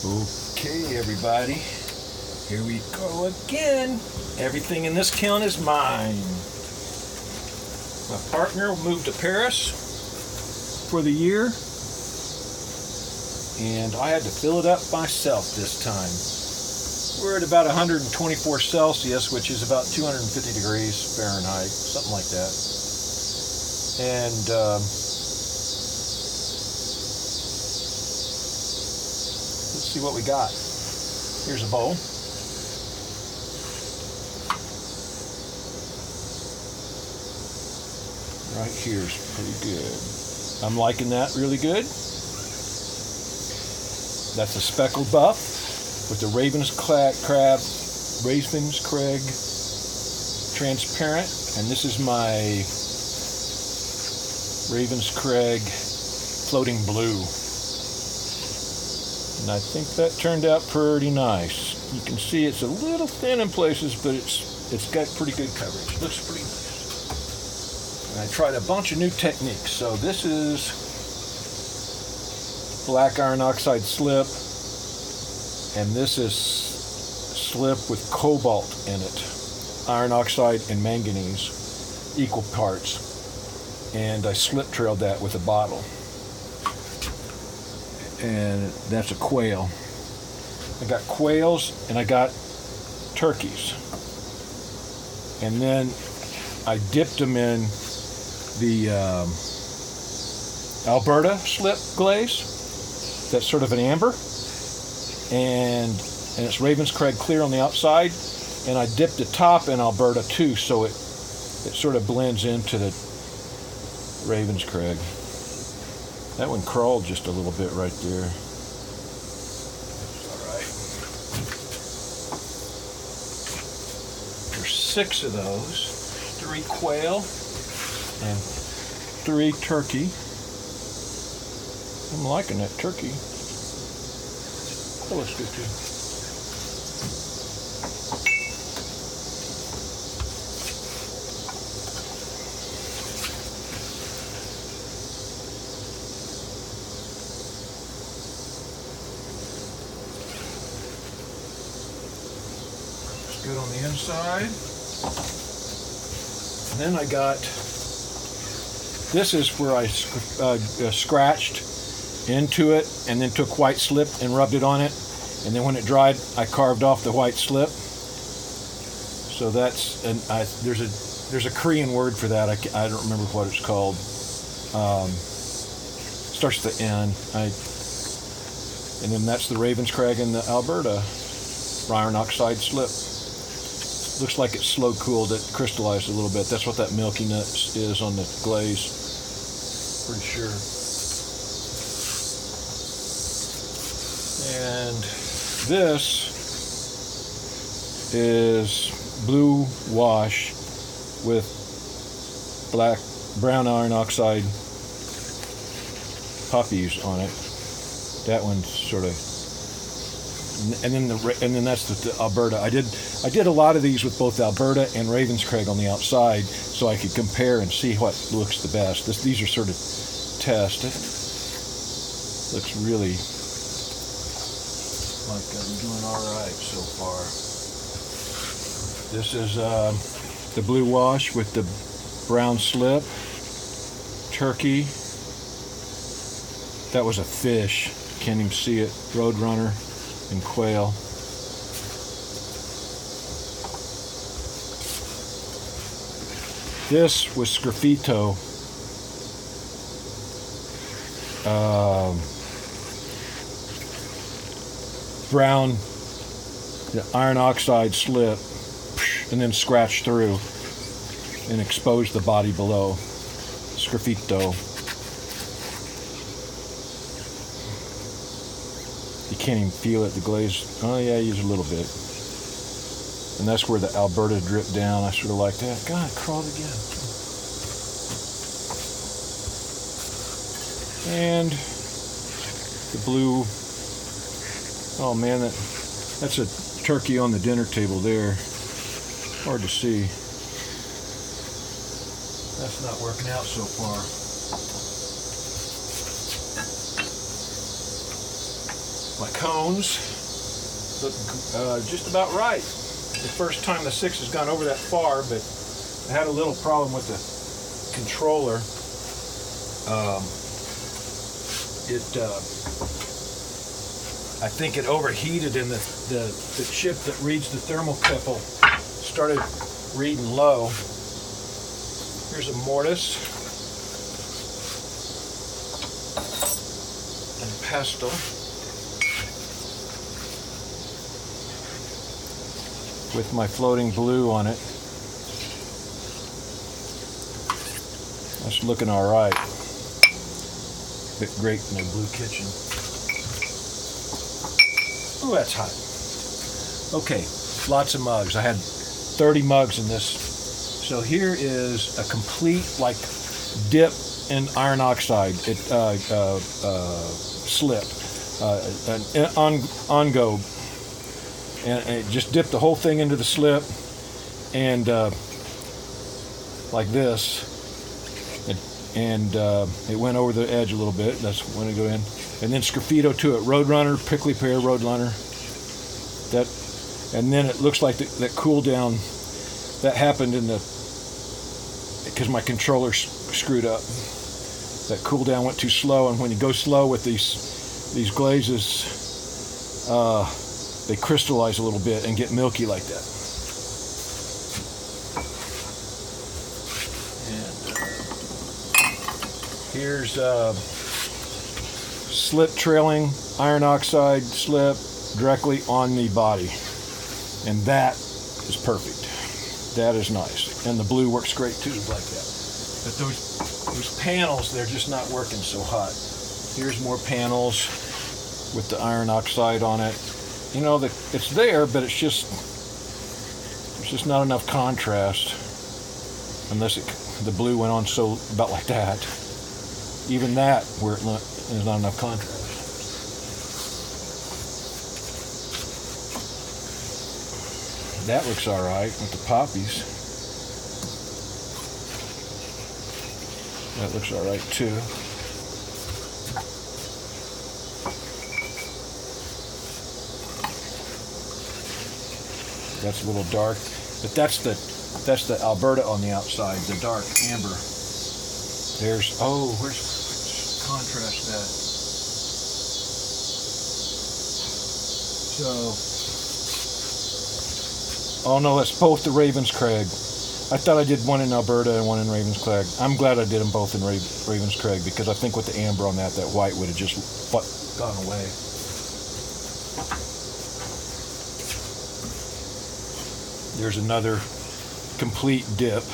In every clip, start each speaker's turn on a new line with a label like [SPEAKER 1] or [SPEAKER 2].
[SPEAKER 1] Okay, everybody, here we go again. Everything in this kiln is mine. My partner moved to Paris for the year, and I had to fill it up myself this time. We're at about 124 Celsius, which is about 250 degrees Fahrenheit, something like that. And let's see what we got. Here's a bowl. Right here's pretty good. I'm liking that really good. That's a speckled buff with the Ravens Crag transparent, and this is my Ravens Crag floating blue. And I think that turned out pretty nice. You can see it's a little thin in places, but it's got pretty good coverage. Looks pretty nice. And I tried a bunch of new techniques. So this is black iron oxide slip, and this is slip with cobalt in it. Iron oxide and manganese, equal parts. And I slip trailed that with a bottle. And that's a quail. I got quails and I got turkeys. And then I dipped them in the Alberta slip glaze. That's sort of an amber. And it's Ravens Crag clear on the outside. And I dipped the top in Alberta too, so it sort of blends into the Ravens Crag. That one crawled just a little bit right there. All right. There's 6 of those. 3 quail and 3 turkey. I'm liking that turkey. That looks good too. Good on the inside. And then I got, this is where I scratched into it and then took white slip and rubbed it on it. And then when it dried, I carved off the white slip. So that's, and there's a Korean word for that. I don't remember what it's called. Starts with the N. And then that's the Ravens Crag and the Alberta iron oxide slip. Looks like it's slow cooled. It crystallized a little bit. That's what that milkiness is on the glaze. Pretty sure. And this is blue wash with brown iron oxide poppies on it. That one's sort of, and then that's the Alberta. I did a lot of these with both Alberta and Ravens Crag on the outside, so I could compare and see what looks the best. These are sort of test. It looks really like I'm doing all right so far. This is the blue wash with the brown slip. Turkey. That was a fish. Can't even see it. Roadrunner and quail. This was sgraffito. Brown iron oxide slip, and then scratched through and exposed the body below. Sgraffito. You can't even feel it, the glaze. Oh yeah, I use a little bit. And that's where the Alberta dripped down. I sort of like that. God, it crawled again. And the blue. Oh man, that's a turkey on the dinner table there. Hard to see. That's not working out so far. My cones look just about right. The first time the 6 has gone over that far, but I had a little problem with the controller. I think it overheated, and the chip that reads the thermocouple started reading low. Here's a mortise and pestle. With my floating blue on it. That's looking all right. Bit great in the blue kitchen. Oh, that's hot. Okay, lots of mugs. I had 30 mugs in this. So here is a complete like dip in iron oxide. Slip, an on-go. And just dip the whole thing into the slip, and like this, and it went over the edge a little bit. That's when it go in, and then sgraffito to it. Roadrunner, prickly pear, Roadrunner. And then it looks like that cool down. That happened because my controller screwed up. That cool down went too slow, and when you go slow with these glazes, they crystallize a little bit and get milky like that. And here's slip trailing iron oxide slip directly on the body. And that is perfect. That is nice. And the blue works great too, like that. But those panels, they're just not working so hot. Here's more panels with the iron oxide on it. You know, it's there, but it's just not enough contrast, unless the blue went on so about like that. Even that, where there's not enough contrast. That looks all right with the poppies. That looks all right too. That's a little dark, but that's the Alberta on the outside, the dark amber. Where's contrast that? Oh no, that's both the Ravenscraig. I thought I did one in Alberta and one in Ravenscraig. I'm glad I did them both in Ravenscraig, because I think with the amber on that white would have just gone away. There's another complete dip.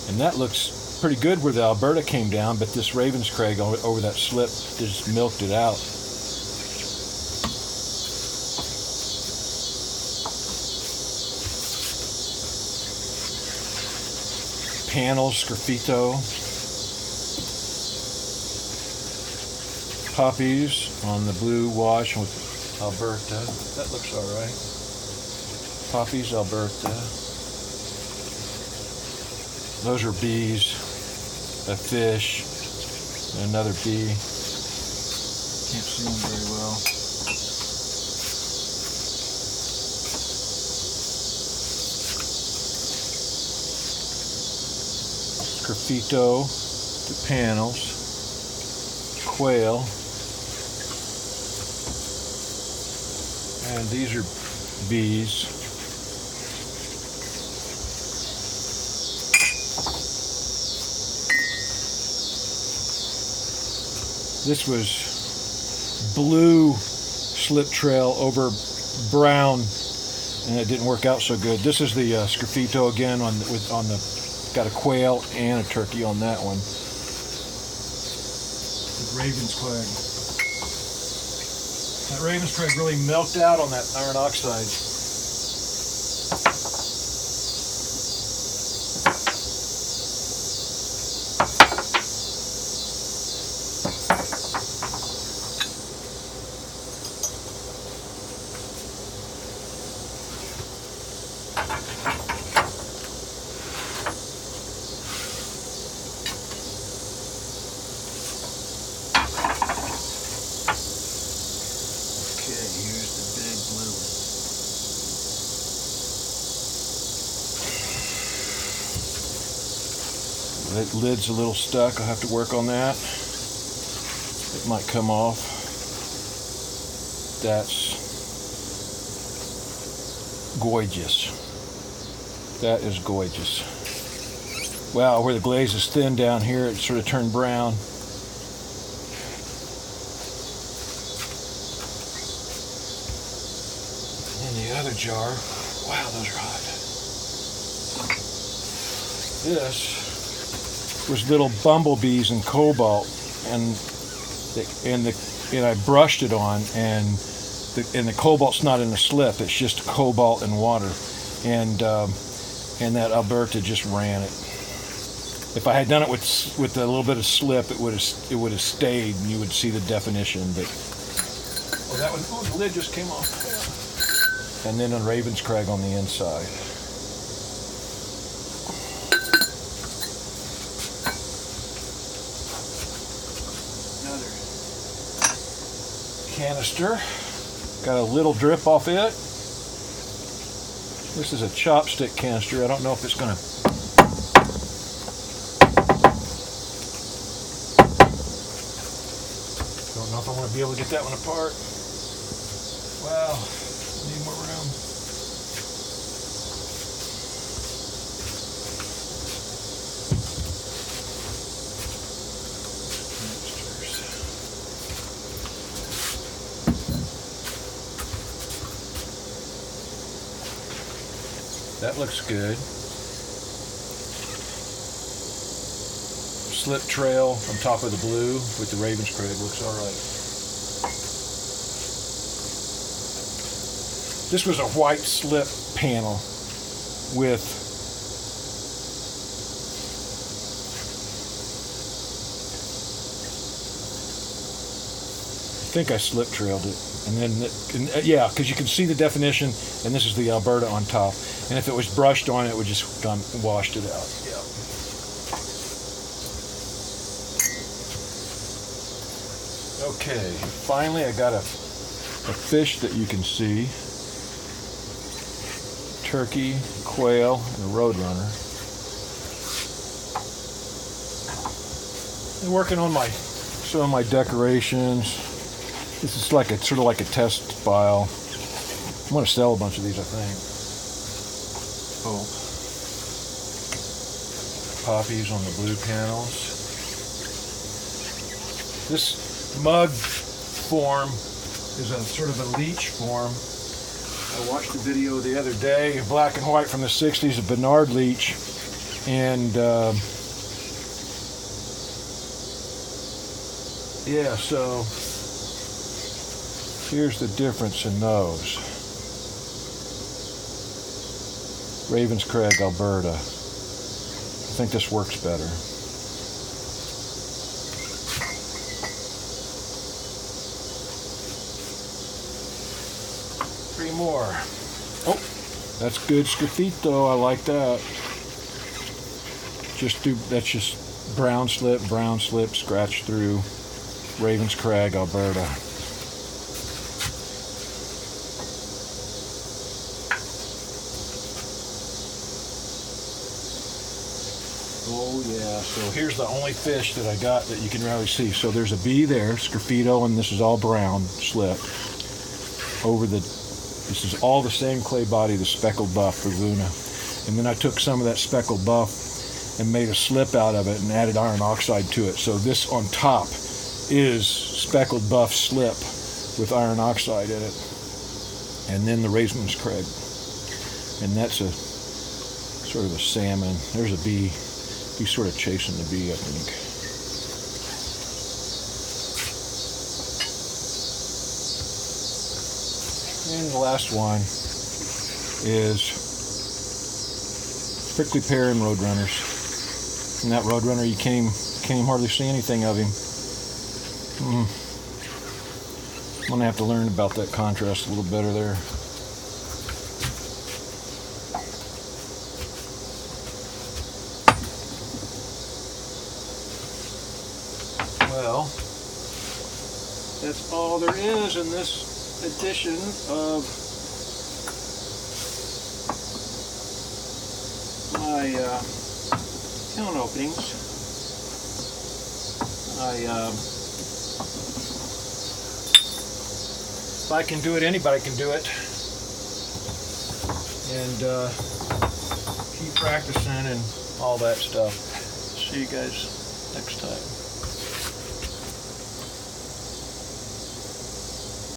[SPEAKER 1] And that looks pretty good where the Alberta came down, but this Ravenscraig over that slip just milked it out. Panels, sgraffito. Poppies on the blue wash with Alberta. That looks all right. Poppies, Alberta. Those are bees. A fish. And another bee. Can't see them very well. Sgraffito. The panels. Quail. And these are bees. This was blue slip trail over brown, and it didn't work out so good. This is the sgraffito again got a quail and a turkey on that one. The Ravenscraig. That Ravenscraig really milked out on that iron oxide. the lid's a little stuck. I'll have to work on that. It might come off. That's gorgeous. That is gorgeous. Wow, where the glaze is thin down here, it sort of turned brown. In the other jar, wow, those are hot. This was little bumblebees and cobalt, and I brushed it on, and the cobalt's not in a slip. It's just cobalt and water, and that Alberta just ran it. If I had done it with a little bit of slip, it would have stayed, and you would see the definition. But the lid just came off. And then on Ravenscraig on the inside. Another canister. Got a little drip off it. This is a chopstick canister. I don't know if it's going to... Don't know if I'm going to be able to get that one apart. Wow. Need more room. That looks good. Slip trail on top of the blue with the Ravenscraig looks all right. This was a white slip panel with I think I slip trailed it, and then yeah, because you can see the definition, and this is the Alberta on top, and if it was brushed on, it would just washed it out. Yeah. Okay, finally I got a fish that you can see. Turkey, quail, and a roadrunner. I'm working on some of my decorations. This is sort of like a test file. I'm going to sell a bunch of these, I think. Oh, poppies on the blue panels. This mug form is a sort of a leech form. I watched a video the other day, black and white from the 60s, of Bernard Leach, and yeah, so here's the difference in those. Ravenscraig, Alberta. I think this works better. Three more. Oh, that's good sgraffito. I like that. That's just brown slip, scratch through. Ravenscraig, Alberta. Oh yeah, so here's the only fish that I got that you can really see. So there's a bee there, sgraffito, and this is all brown slip. This is all the same clay body, the speckled buff for Luna. And then I took some of that speckled buff and made a slip out of it and added iron oxide to it. So this on top is speckled buff slip with iron oxide in it. And then the Ravenscraig. And that's a sort of a salmon. There's a bee. He's sort of chasing the bee, I think. And the last one is prickly pear and roadrunners. And that roadrunner, you can't even hardly see anything of him. I'm gonna have to learn about that contrast a little better there. Well, that's all there is in this edition of my kiln openings. If I can do it, anybody can do it. And keep practicing and all that stuff. See you guys next time.